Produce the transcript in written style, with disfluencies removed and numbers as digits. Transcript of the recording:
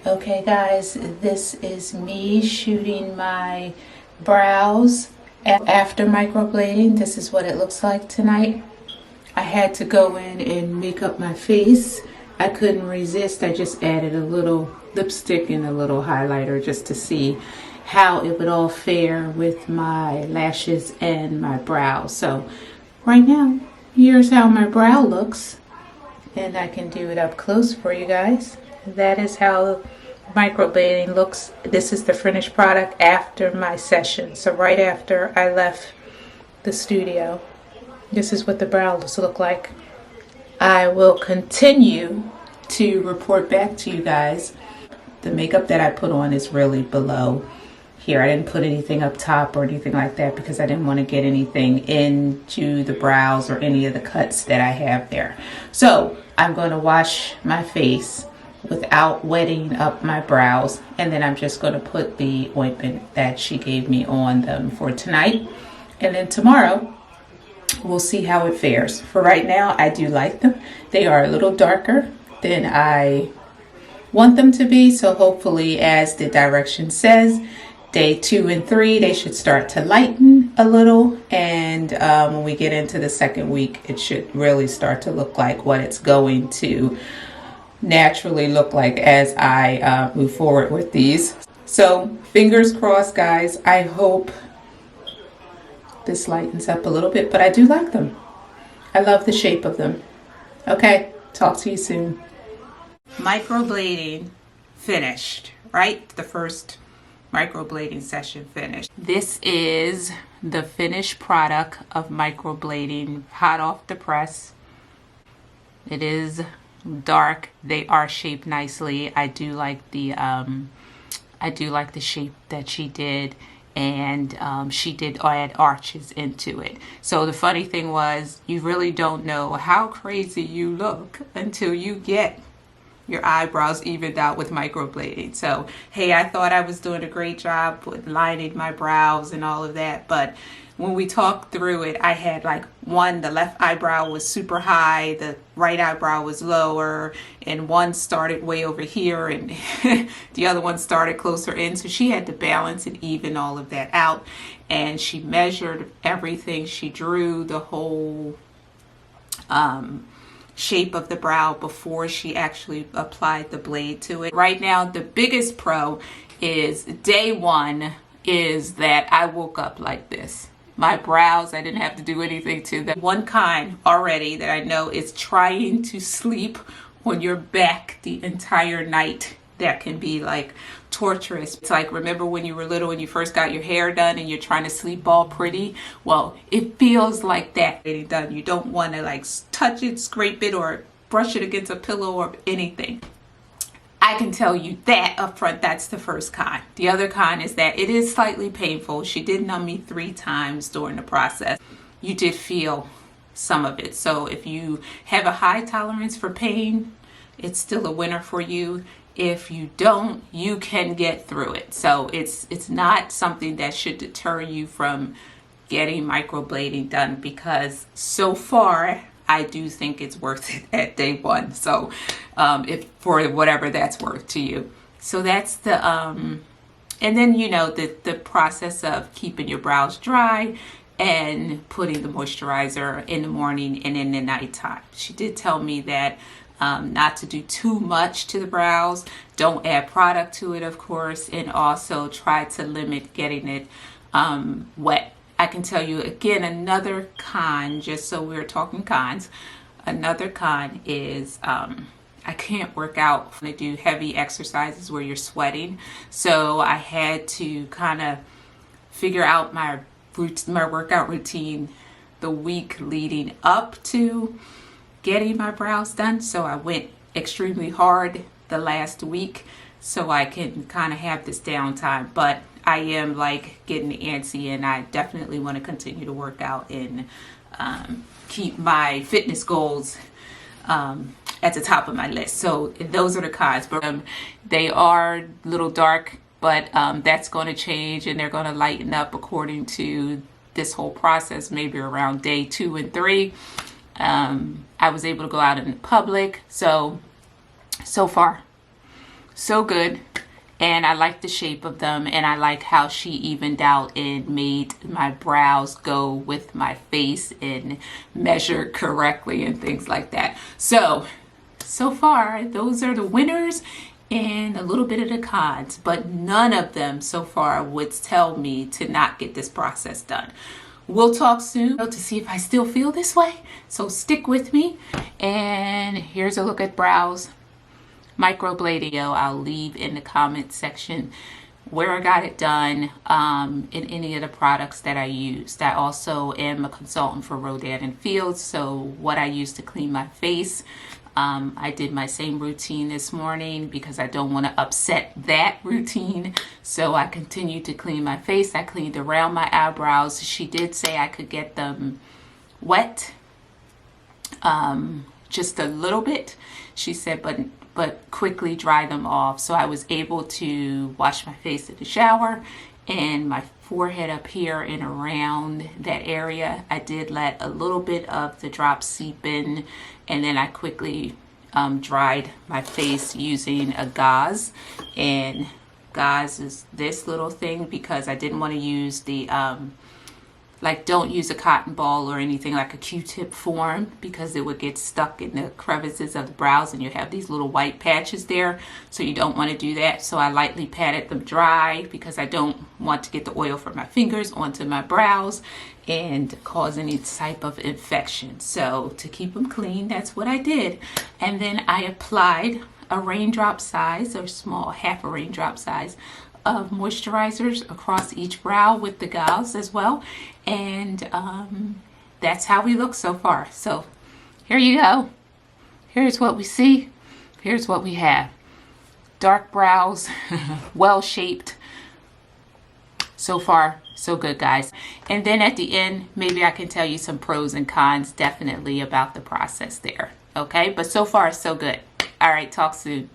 Okay guys, this is me shooting my brows after microblading. This is what it looks like tonight. I had to go in and make up my face. I couldn't resist. I just added a little lipstick and a little highlighter just to see how it would all fare with my lashes and my brows. So right now, here's how my brow looks. And I can do it up close for you guys. That is how microblading looks. This is the finished product after my session. So right after I left the studio, this is what the brows look like. I will continue to report back to you guys. The makeup that I put on is really below here. I didn't put anything up top or anything like that because I didn't want to get anything into the brows or any of the cuts that I have there. So I'm going to wash my face without wetting up my brows, and then I'm just going to put the ointment that she gave me on them for tonight, and then tomorrow we'll see how it fares. For right now, I do like them. They are a little darker than I want them to be, so hopefully, as the direction says, day 2 and 3 they should start to lighten a little, and when we get into the second week it should really start to look like what it's going to naturally look like as I move forward with these. So fingers crossed guys. I hope this lightens up a little bit, but I do like them. I love the shape of them. Okay, talk to you soon. Microblading finished, right? The first microblading session finished. This is the finished product of microblading, hot off the press. It is dark. They are shaped nicely. I do like the shape that she did, and she did add arches into it. So the funny thing was, you really don't know how crazy you look until you get your eyebrows evened out with microblading. So hey, I thought I was doing a great job with lining my brows and all of that, but when we talked through it, I had like the left eyebrow was super high, the right eyebrow was lower, and one started way over here and the other one started closer in. So she had to balance and even all of that out, and she measured everything. She drew the whole shape of the brow before she actually applied the blade to it. Right now, the biggest pro is day 1 is that I woke up like this. My brows, I didn't have to do anything to them. One kind already that I know is trying to sleep on your back the entire night. That can be like torturous. It's like, remember when you were little and you first got your hair done and you're trying to sleep all pretty? Well, it feels like that getting done. You don't want to like touch it, scrape it, or brush it against a pillow or anything. I can tell you that up front, that's the first kind. The other kind is that it is slightly painful. She did numb me 3 times during the process. You did feel some of it. So if you have a high tolerance for pain, it's still a winner for you. If you don't, you can get through it. So it's not something that should deter you from getting microblading done, because so far I do think it's worth it at day 1. So if for whatever that's worth to you. So that's the and then you know the process of keeping your brows dry and putting the moisturizer in the morning and in the nighttime. She did tell me that not to do too much to the brows. Don't add product to it, of course, and also try to limit getting it wet. I can tell you again, another con, just so we're talking cons, another con is I can't work out when I do heavy exercises where you're sweating. So I had to kind of figure out my workout routine the week leading up to getting my brows done. So I went extremely hard the last week so I can kind of have this downtime. But I am like getting antsy, and I definitely want to continue to work out and keep my fitness goals at the top of my list. So those are the cons, but they are a little dark, but that's going to change, and they're going to lighten up according to this whole process, maybe around day 2 and 3. I was able to go out in public, so far so good. And I like the shape of them, and I like how she evened out and made my brows go with my face and measure correctly and things like that. So far, those are the winners and a little bit of the cons, but none of them so far would tell me to not get this process done. We'll talk soon to see if I still feel this way, so stick with me. And here's a look at brows. Microblading, I'll leave in the comment section where I got it done, in any of the products that I used. I also am a consultant for Rodan & Fields, so what I use to clean my face, I did my same routine this morning because I don't want to upset that routine. So I continued to clean my face. I cleaned around my eyebrows. She did say I could get them wet, just a little bit. She said, but quickly dry them off. So I was able to wash my face in the shower, and my forehead up here and around that area, I did let a little bit of the drops seep in, and then I quickly dried my face using a gauze. And gauze is this little thing because I didn't want to use the like, don't use a cotton ball or anything like a Q-tip form, because it would get stuck in the crevices of the brows and you have these little white patches there. So you don't want to do that. So I lightly patted them dry because I don't want to get the oil from my fingers onto my brows and cause any type of infection. So to keep them clean, that's what I did. And then I applied a raindrop size, or small, half a raindrop size, of moisturizers across each brow with the gauze as well. And that's how we look so far. So here you go. Here's what we see. Here's what we have. Dark brows, well shaped. So far, so good, guys. And then at the end, maybe I can tell you some pros and cons definitely about the process there. Okay, but so far, so good. All right, talk soon.